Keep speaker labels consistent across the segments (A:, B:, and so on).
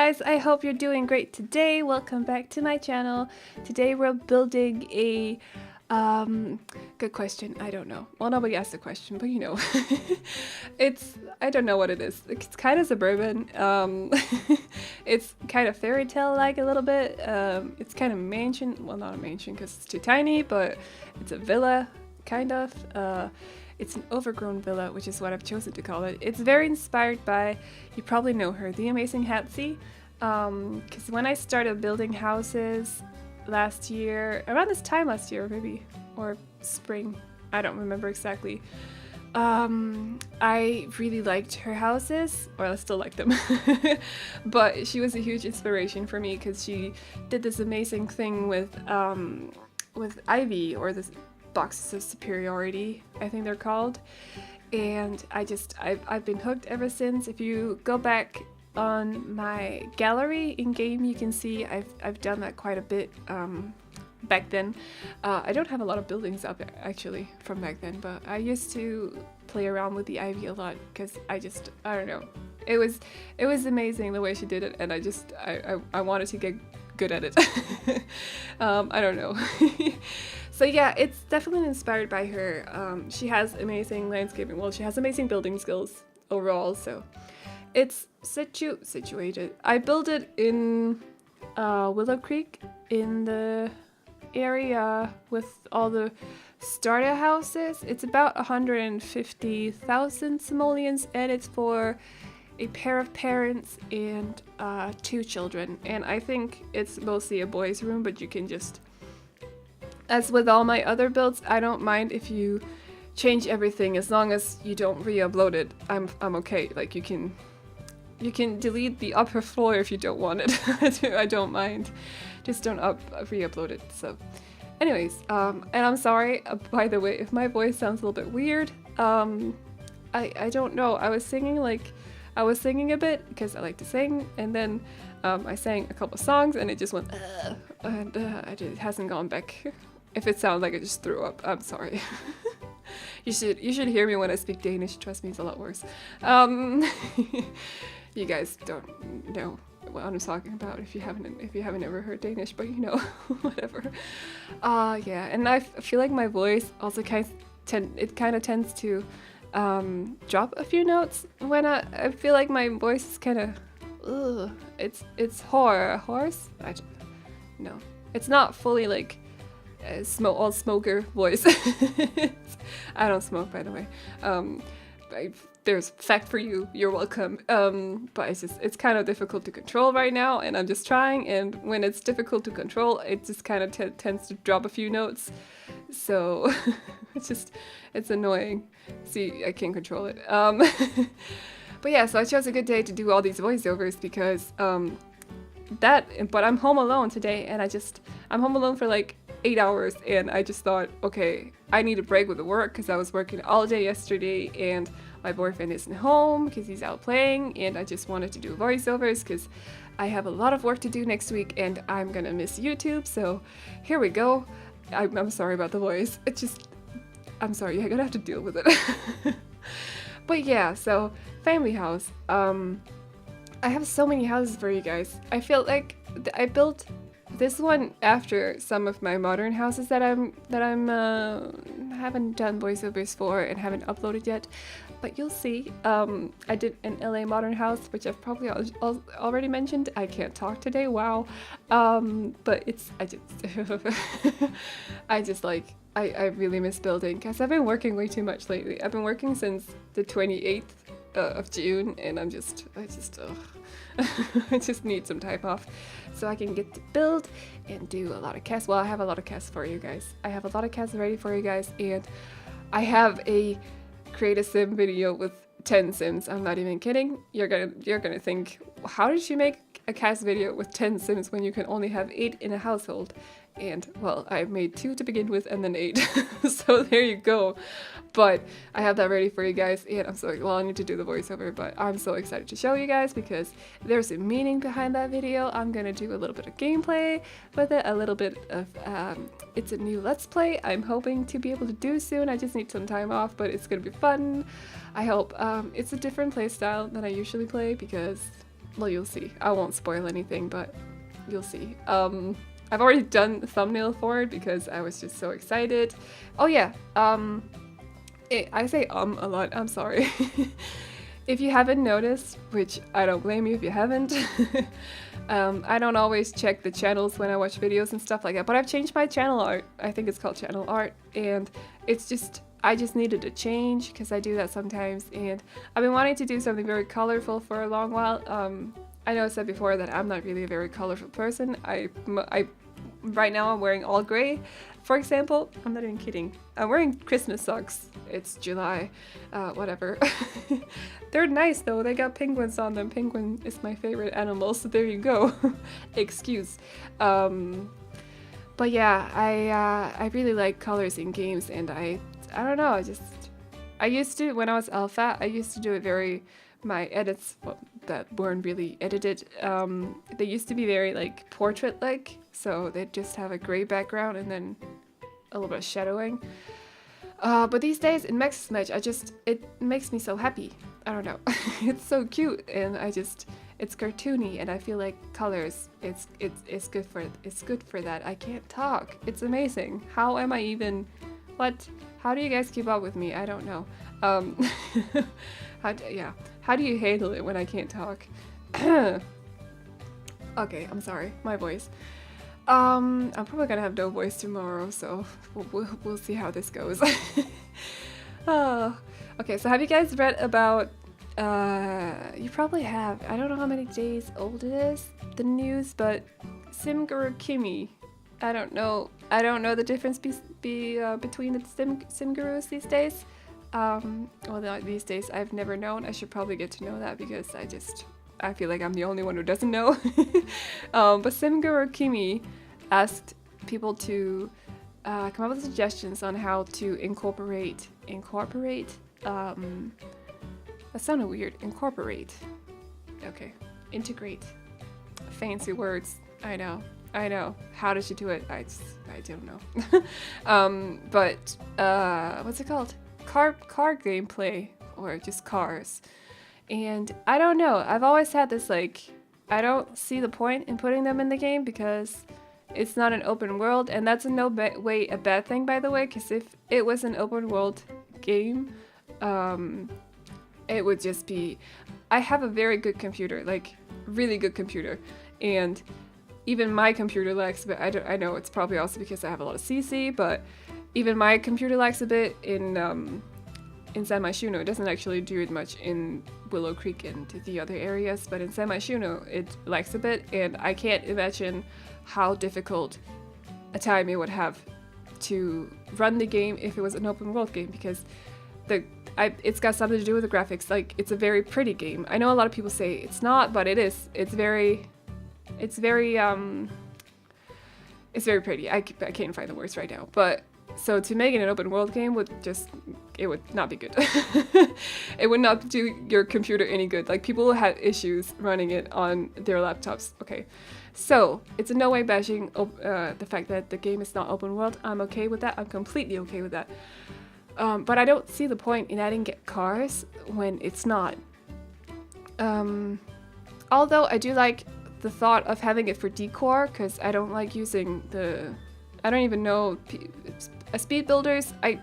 A: guys, I hope you're doing great today. Welcome back to my channel. Today we're building a good question. I don't know. Well, nobody asked the question, but you know. I don't know what it is. It's kind of suburban. It's kind of fairy tale like a little bit. It's kind of mansion. Well, not a mansion because it's too tiny, but it's a villa kind of. It's an overgrown villa, which is what I've chosen to call it. It's very inspired by, you probably know her, the amazing Hatsy. Because when I started building houses last year, around this time last year maybe, or spring, I don't remember exactly. I really liked her houses, or I still like them, but she was a huge inspiration for me because she did this amazing thing with Ivy, or this boxes of superiority, I think they're called, and I've been hooked ever since. If you go back on my gallery in game, you can see I've done that quite a bit back then. I don't have a lot of buildings up actually from back then, but I used to play around with the ivy a lot because I don't know, it was amazing the way she did it, and I wanted to get good at it. I don't know. So yeah, it's definitely inspired by her. She has amazing landscaping. Well, she has amazing building skills overall. So it's situated. I built it in Willow Creek, in the area with all the starter houses. It's about 150,000 simoleons, and it's for a pair of parents and 2 children. And I think it's mostly a boys' room, but you can just, as with all my other builds, I don't mind if you change everything as long as you don't re-upload it. I'm okay. Like you can delete the upper floor if you don't want it. I don't mind. Just don't re-upload it. So anyways, and I'm sorry, by the way, if my voice sounds a little bit weird. I don't know. I was singing a bit because I like to sing, and then I sang a couple songs and it just went and it hasn't gone back. If it sounds like I just threw up, I'm sorry. You should hear me when I speak Danish. Trust me, it's a lot worse. You guys don't know what I'm talking about if you haven't ever heard Danish, but you know, whatever. Yeah, and I feel like my voice also kind of tends to drop a few notes when I feel like my voice is kind of it's hoarse. No, it's not fully like all smoker voice. I don't smoke, by the way. There's fact for you, you're welcome. But it's kind of difficult to control right now, and I'm just trying, and when it's difficult to control, it just kind of tends to drop a few notes. So it's annoying. See, I can't control it. But yeah, so I chose a good day to do all these voiceovers because but I'm home alone today, and I'm home alone for like 8 hours, and I just thought, okay, I need a break with the work because I was working all day yesterday, and my boyfriend isn't home because he's out playing, and I just wanted to do voiceovers because I have a lot of work to do next week, and I'm gonna miss YouTube. So here we go. I'm sorry about the voice. I'm sorry, you're gonna have to deal with it. But yeah, so family house. I have so many houses for you guys. I feel like I built this one after some of my modern houses that I'm haven't done voiceovers for and haven't uploaded yet, but you'll see. I did an LA modern house, which I've probably already mentioned. I can't talk today, wow. But I really miss building because I've been working way too much lately. I've been working since the 28th of June, and I just need some time off so I can get to build and do a lot of casts. Well, I have a lot of casts for you guys. I have a lot of casts ready for you guys, and I have a create a sim video with 10 sims. I'm not even kidding. You're gonna think, how did she make a cast video with 10 sims when you can only have 8 in a household? And well, I made 2 to begin with and then 8. So there you go. But I have that ready for you guys, and I'm so, well, I need to do the voiceover, but I'm so excited to show you guys because there's a meaning behind that video. I'm gonna do a little bit of gameplay with it, a little bit of, it's a new Let's Play I'm hoping to be able to do soon. I just need some time off, but it's gonna be fun. I hope. It's a different play style than I usually play because well, you'll see. I won't spoil anything, but you'll see. I've already done the thumbnail for it because I was just so excited. Oh yeah, I say a lot, I'm sorry. If you haven't noticed, which I don't blame you if you haven't, I don't always check the channels when I watch videos and stuff like that, but I've changed my channel art. I think it's called channel art, and it's just, I just needed a change because I do that sometimes, and I've been wanting to do something very colorful for a long while. I know I said before that I'm not really a very colorful person. Right now I'm wearing all gray, for example. I'm not even kidding. I'm wearing Christmas socks. It's July, whatever. They're nice though. They got penguins on them. Penguin is my favorite animal, so there you go. Excuse. But yeah, I really like colors in games, and I don't know. I used to, when I was alpha, I used to do it very, my edits, well, that weren't really edited, they used to be very like portrait-like, so they'd just have a gray background and then a little bit of shadowing. But these days in Max's Match, it makes me so happy. I don't know. It's so cute, and it's cartoony, and I feel like colors, it's good for that. I can't talk. It's amazing. How am I even, how do you guys keep up with me? I don't know. How do you handle it when I can't talk? Okay, I'm sorry, my voice. I'm probably gonna have no voice tomorrow, so we'll see how this goes. Okay, so have you guys read about, you probably have, I don't know how many days old it is, the news, but Simguru Kimi, I don't know the difference between the Simgurus these days. Well, these days I've never known. I should probably get to know that because I feel like I'm the only one who doesn't know. But Simguru Kimi asked people to come up with suggestions on how to incorporate, that sounded weird, okay, integrate, fancy words, I know, how did she do it? I don't know. But, what's it called? Car gameplay, or just cars. And I don't know, I've always had this like, I don't see the point in putting them in the game because it's not an open world, and that's in no way a bad thing, by the way, because if it was an open world game, it would just be, I have a very good computer, like really good computer, and even my computer lags a bit. I know it's probably also because I have a lot of CC, but even my computer lags a bit in San Myshuno. It doesn't actually do it much in Willow Creek and the other areas, but in San Myshuno it lags a bit, and I can't imagine how difficult a time it would have to run the game if it was an open world game, because it's got something to do with the graphics. Like, it's a very pretty game. I know a lot of people say it's not, but it is. It's very pretty. I can't find the words right now, but so to make it an open world game it would not be good. It would not do your computer any good. Like, people had issues running it on their laptops. Okay, so it's in no way bashing the fact that the game is not open world. I'm okay with that. I'm completely okay with that. But I don't see the point in adding cars when it's not. Although I do like the thought of having it for decor, because I don't like using I don't even know, speed builders, I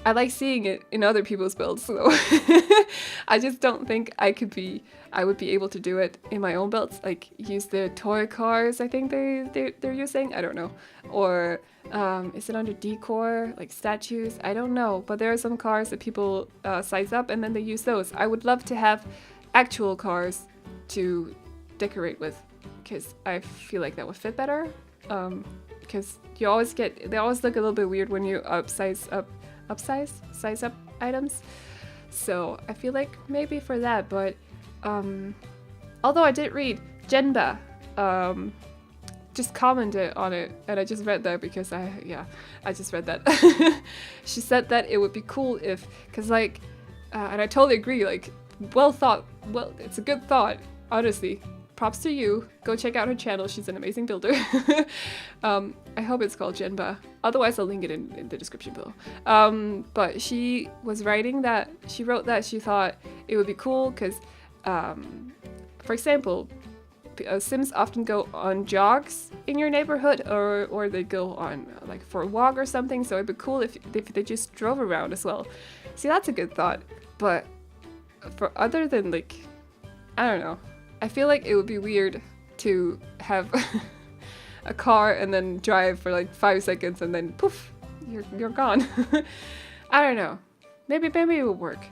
A: like seeing it in other people's builds, so I just don't think I would be able to do it in my own builds, like use the toy cars I think they're using, I don't know, or is it under decor, like statues, I don't know, but there are some cars that people size up and then they use those. I would love to have actual cars to decorate with, because I feel like that would fit better, because they always look a little bit weird when you size up items, so I feel like maybe for that. But although I did read Jenba just commented on it, and I just read that because I just read that. She said that it would be cool if, because like and I totally agree, like, well thought, well, it's a good thought, honestly. Props to you. Go check out her channel. She's an amazing builder. I hope it's called Jenba. Otherwise, I'll link it in the description below. But she was writing that, she wrote that she thought it would be cool because for example, Sims often go on jogs in your neighborhood, or they go on like for a walk or something. So it'd be cool if they just drove around as well. See, that's a good thought. But for other than like, I don't know, I feel like it would be weird to have a car and then drive for like 5 seconds and then poof, you're gone. I don't know. Maybe it would work.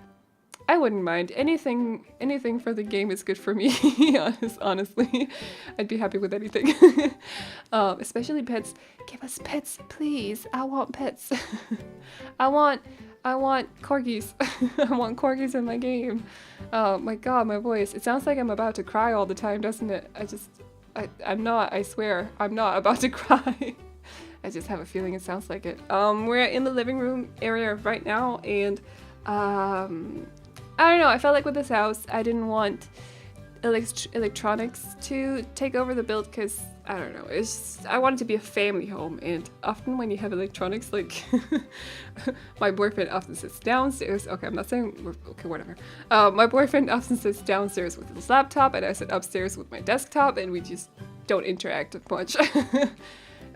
A: I wouldn't mind. Anything for the game is good for me. Honestly, I'd be happy with anything. Especially pets. Give us pets, please. I want pets. I want corgis. I want corgis in my game. Oh my god, my voice. It sounds like I'm about to cry all the time, doesn't it? I'm not. I swear, I'm not about to cry. I just have a feeling it sounds like it. We're in the living room area right now, and I don't know, I felt like with this house, I didn't want electronics to take over the build because, I don't know, I want it to be a family home, and often when you have electronics, like, my boyfriend often sits downstairs, okay, I'm not saying, okay, whatever. My boyfriend often sits downstairs with his laptop, and I sit upstairs with my desktop, and we just don't interact much.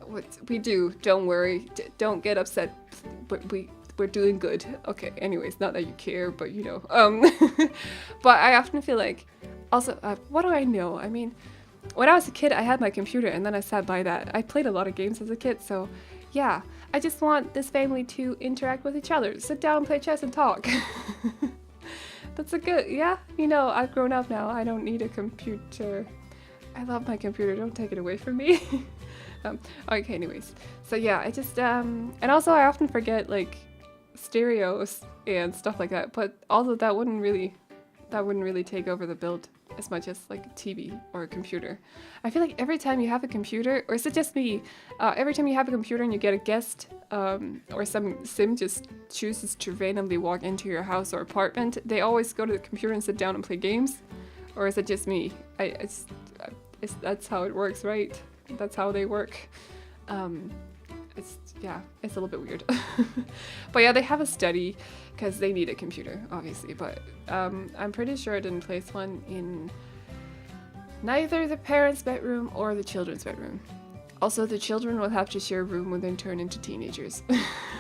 A: What we do, don't worry, don't get upset, but we're doing good. Okay, anyways, not that you care, but you know. But I often feel like, also, what do I know? I mean, when I was a kid, I had my computer, and then I sat by that. I played a lot of games as a kid, so yeah. I just want this family to interact with each other. Sit down, play chess, and talk. That's a good, yeah? You know, I've grown up now. I don't need a computer. I love my computer. Don't take it away from me. Okay, anyways. So yeah, I just, and also I often forget, like, stereos and stuff like that, but although that wouldn't really take over the build as much as like a TV or a computer. I feel like every time you have a computer, or is it just me, every time you have a computer and you get a guest, or some sim just chooses to randomly walk into your house or apartment, they always go to the computer and sit down and play games? Or is it just me? That's how it works, right? That's how they work. It's a little bit weird. But yeah, they have a study because they need a computer, obviously, but I'm pretty sure I didn't place one in neither the parents' bedroom or the children's bedroom. Also, the children will have to share a room when they turn into teenagers.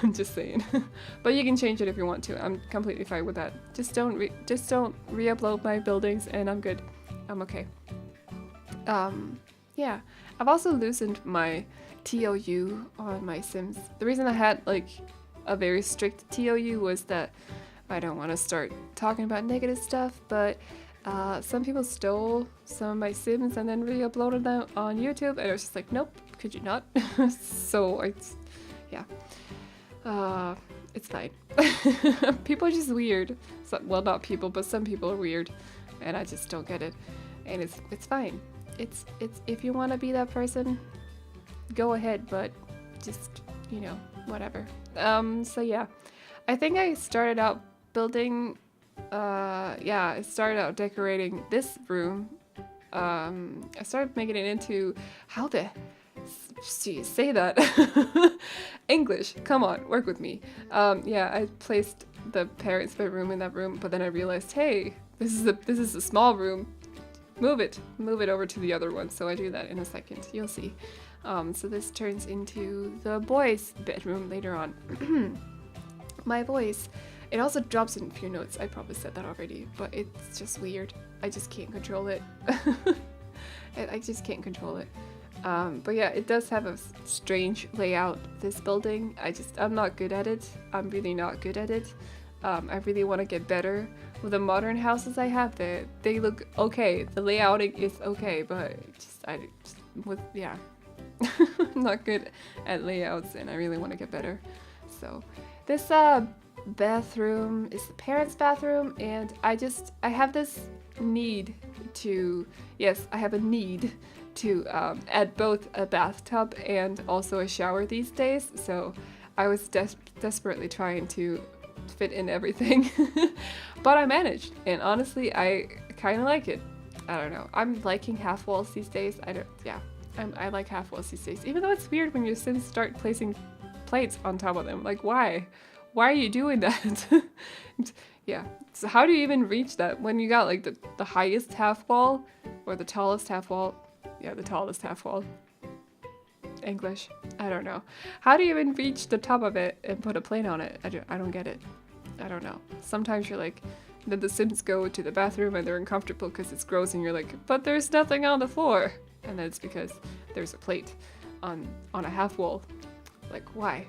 A: I'm just saying. But you can change it if you want to. I'm completely fine with that. Just don't re-upload my buildings and I'm good. I'm okay. Yeah. I've also loosened my TOU on my Sims. The reason I had like a very strict TOU was that I don't want to start talking about negative stuff, but some people stole some of my Sims and then re-uploaded them on YouTube, and I was just like, nope, could you not? So it's, yeah, it's fine. People are just weird. So, well, not people, but some people are weird, and I just don't get it, and it's fine. It's if you want to be that person, go ahead, but just, you know, whatever. So yeah, I think I started out building, I started out decorating this room. I started making it into, how the, say that, English, come on, work with me. Yeah, I placed the parents' bedroom in that room, but then I realized, hey, this is a small room. Move it over to the other one. So I do that in a second. You'll see. So this turns into the boys' bedroom later on. My voice. It also drops in a few notes. I probably said that already, but it's just weird. I just can't control it. I just can't control it. But yeah, it does have a strange layout, this building. I'm not good at it. I'm really not good at it. I really want to get better. With the modern houses I have, they look okay. The layouting is okay, but I'm not good at layouts, and I really want to get better. So this bathroom is the parents' bathroom, and I have this need to, yes, I have a need to add both a bathtub and also a shower these days. So I was desperately trying to fit in everything. But I managed, and honestly I kind of like it. I don't know, I'm liking half walls these days. I like half walls these days, even though it's weird when your Sims start placing plates on top of them. Like, why are you doing that? Yeah. So how do you even reach that when you got like the highest half wall or the tallest half wall? Yeah, the tallest half wall. English. I don't know. How do you even reach the top of it and put a plane on it? I don't get it. I don't know. Sometimes you're like, then the Sims go to the bathroom and they're uncomfortable because it's gross and you're like, but there's nothing on the floor. And then it's because there's a plate on a half wall. Like, why?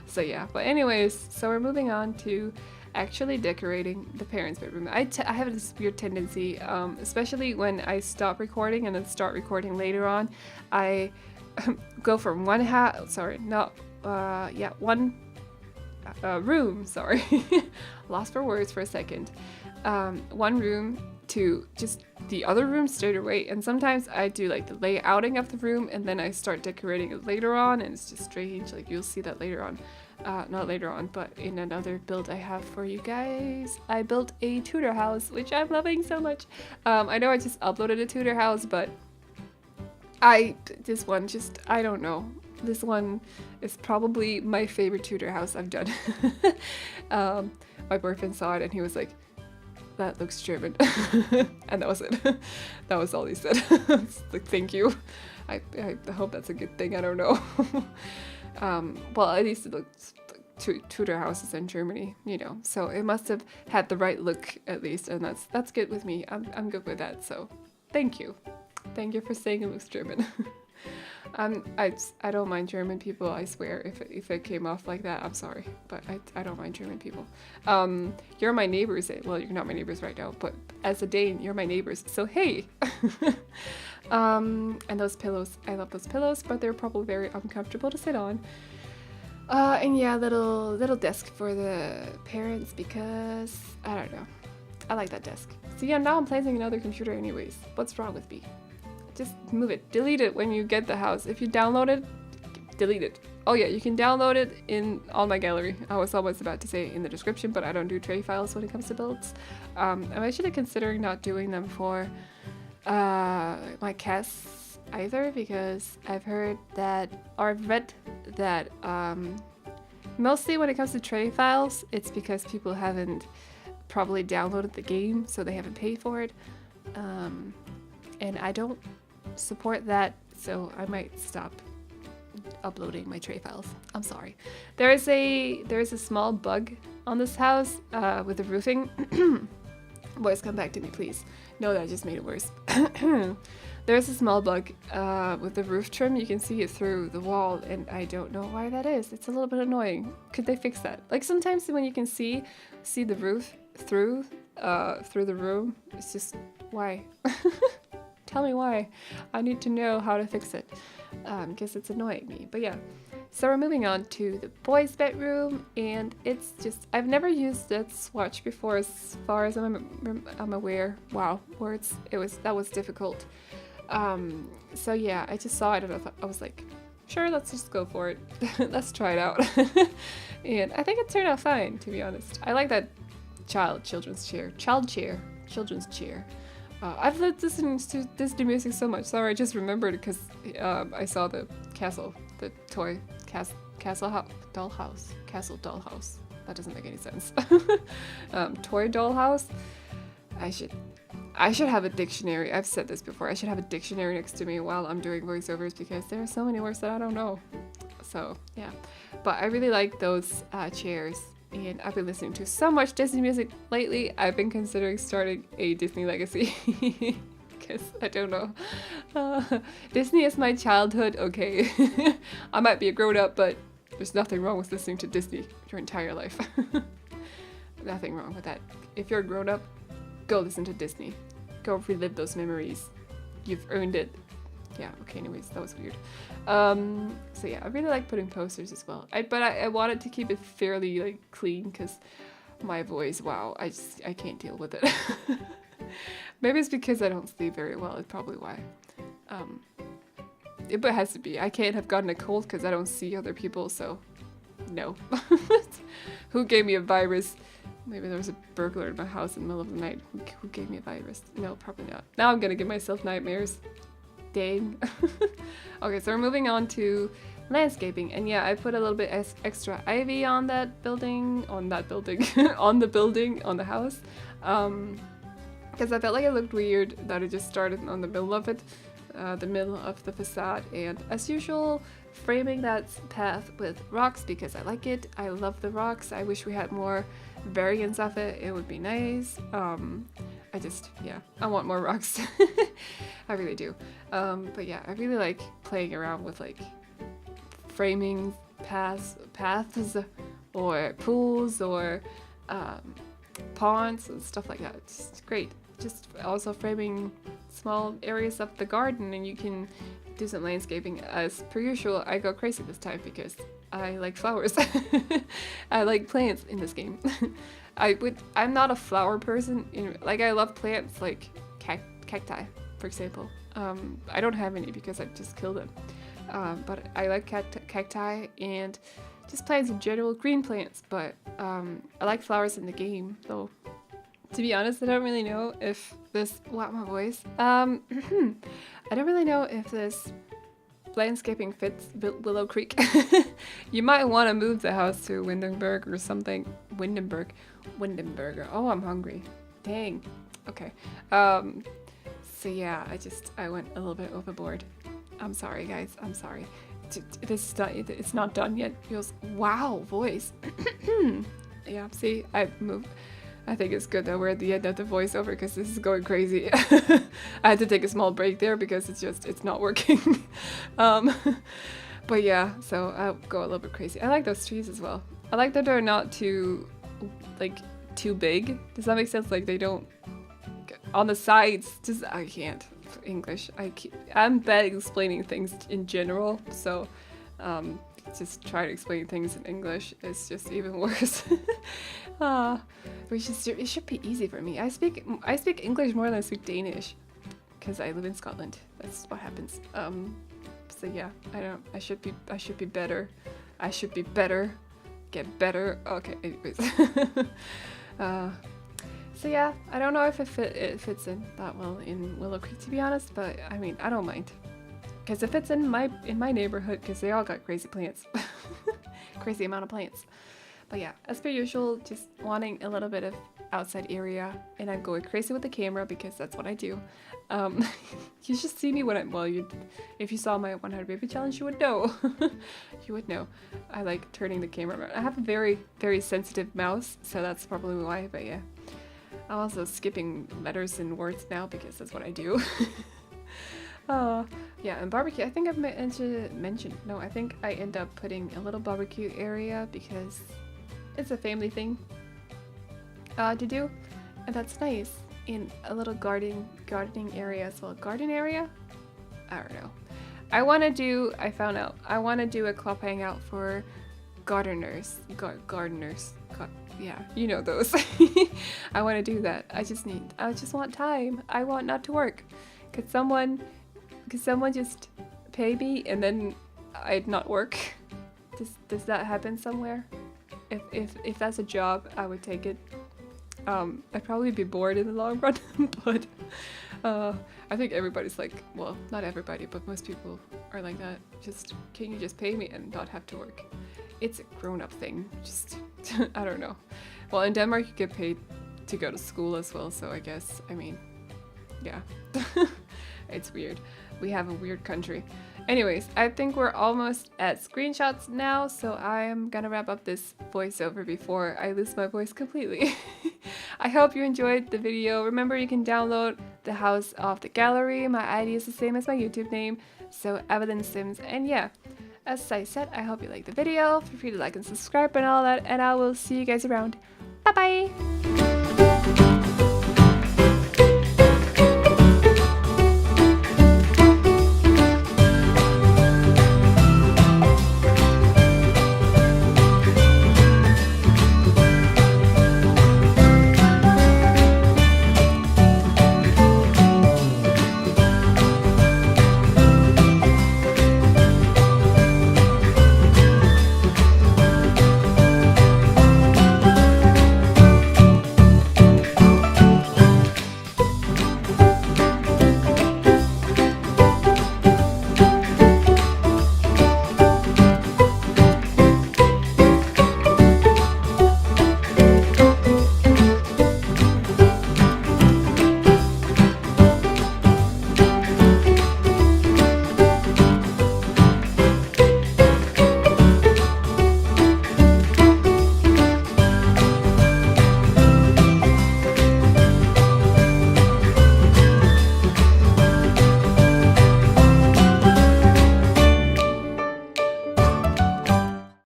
A: So yeah, but anyways, so we're moving on to actually decorating the parents' bedroom. I have this weird tendency, especially when I stop recording and then start recording later on, I go from one room, sorry, lost for words for a second, one room to just the other room straight away, and sometimes I do like the layouting of the room and then I start decorating it later on, and it's just strange. Like, you'll see that later on, not later on, but in another build I have for you guys. I built a Tudor house, which I'm loving so much. I know I just uploaded a Tudor house, but I don't know. This one is probably my favorite Tudor house I've done. My boyfriend saw it and he was like, that looks German. And that was it. That was all he said. Like, thank you. I hope that's a good thing. I don't know. Well, at least it looks like Tudor houses in Germany, you know. So it must have had the right look at least, and that's good with me. I'm good with that. So thank you. Thank you for saying it looks German. I don't mind German people, I swear. If it came off like that, I'm sorry, but I don't mind German people. You're my neighbors. Well, you're not my neighbors right now, but as a Dane, you're my neighbors. So hey. And those pillows, I love those pillows, but they're probably very uncomfortable to sit on. And yeah, little desk for the parents because I don't know. I like that desk. So yeah, now I'm placing another computer anyways. What's wrong with me? Just move it. Delete it when you get the house. If you download it, delete it. Oh yeah, you can download it on my gallery. I was almost about to say in the description, but I don't do tray files when it comes to builds. I'm actually considering not doing them for my casts either, because I've heard that, or I've read that mostly when it comes to tray files, it's because people haven't probably downloaded the game, so they haven't paid for it. And I don't support that, so I might stop uploading my tray files. I'm sorry. There is a small bug on this house with the roofing. Boys, come back to me, please. No, that just made it worse. There's a small bug with the roof trim. You can see it through the wall, and I don't know why that is. It's a little bit annoying. Could they fix that? Like, sometimes when you can see the roof through the room, it's just, why? Tell me why. I need to know how to fix it, because it's annoying me. But yeah, so we're moving on to the boys' bedroom, and it's just, I've never used that swatch before as far as I'm aware. Wow, words. That was difficult. So yeah, I just saw it and I was like, sure, let's just go for it. Let's try it out. And I think it turned out fine, to be honest. I like that children's chair. I've listened to Disney music so much. Sorry, I just remembered because I saw the toy dollhouse. That doesn't make any sense. Toy dollhouse. I should have a dictionary. I've said this before. I should have a dictionary next to me while I'm doing voiceovers because there are so many words that I don't know. So yeah, but I really like those chairs. And I've been listening to so much Disney music lately, I've been considering starting a Disney legacy. Because, I don't know. Disney is my childhood, okay. I might be a grown-up, but there's nothing wrong with listening to Disney your entire life. Nothing wrong with that. If you're a grown-up, go listen to Disney. Go relive those memories. You've earned it. Yeah, okay, anyways, that was weird. So yeah, I really like putting posters as well. But I wanted to keep it fairly like clean because my voice, wow, I can't deal with it. Maybe it's because I don't sleep very well. It's probably why. It has to be. I can't have gotten a cold because I don't see other people, so no. Who gave me a virus? Maybe there was a burglar in my house in the middle of the night. Who gave me a virus? No, probably not. Now I'm gonna give myself nightmares. Dang. Okay, so we're moving on to landscaping. And yeah, I put a little bit extra ivy on that building, on the building, on the house, because I felt like it looked weird that it just started on the middle of it, the middle of the facade. And as usual, framing that path with rocks because I like it. I love the rocks. I wish we had more variants of it. It would be nice. I want more rocks. I really do. But yeah, I really like playing around with like framing paths or pools or ponds and stuff like that. It's great. Just also framing small areas of the garden, and you can do some landscaping. As per usual, I go crazy this time because I like flowers. I like plants in this game. I'm not a flower person. Like, I love plants like cacti, for example. I don't have any because I just killed them. But I like cacti and just plants in general, green plants. But I like flowers in the game, though. To be honest, I don't really know if this... Wow, my voice. I don't really know if this landscaping fits Willow Creek. You might want to move the house to Windenburg or something. Windenburger. Oh, I'm hungry. Dang. Okay. So yeah, I went a little bit overboard. I'm sorry, guys. I'm sorry. It's not done yet. Feels... Wow, voice. Yeah, see, I moved. I think it's good that we're at the end of the voiceover because this is going crazy. I had to take a small break there because it's not working. But yeah, so I'll go a little bit crazy. I like those trees as well. I like that they're not too big. Does that make sense? Like, they don't on the sides. Just I can't English. I'm bad at explaining things in general. So just try to explain things in English. It's just even worse. It should be easy for me. I speak English more than I speak Danish because I live in Scotland. That's what happens. So yeah, I should be better. I should be better. Get better. Okay, anyways. So yeah, I don't know if it fits in that well in Willow Creek, to be honest, but I mean, I don't mind. Because it fits in my neighborhood because they all got crazy plants. Crazy amount of plants. But yeah, as per usual, just wanting a little bit of outside area, and I'm going crazy with the camera because that's what I do. You just see me when if you saw my 100 baby challenge, you would know. You would know. I like turning the camera around. I have a very, very sensitive mouse, so that's probably why, but yeah. I'm also skipping letters and words now because that's what I do. Yeah, and barbecue, I think I've mentioned, no, I think I end up putting a little barbecue area because it's a family thing to do, and that's nice. In a little gardening area as well. Garden area? I don't know. I want to do a club hangout for gardeners. Gardeners. Yeah, you know those. I want to do that. I just want time. I want not to work. Could someone just pay me and then I'd not work? Does that happen somewhere? If that's a job, I would take it. I'd probably be bored in the long run, but I think everybody's like, well, not everybody, but most people are like that. Can you just pay me and not have to work? It's a grown-up thing. I don't know. Well, in Denmark, you get paid to go to school as well, so I guess, I mean, yeah. It's weird. We have a weird country. Anyways, I think we're almost at screenshots now, so I am gonna wrap up this voiceover before I lose my voice completely. I hope you enjoyed the video. Remember, you can download the house off the gallery. My ID is the same as my YouTube name, so AvelineSims. And yeah, as I said, I hope you liked the video. Feel free to like and subscribe and all that, and I will see you guys around. Bye bye!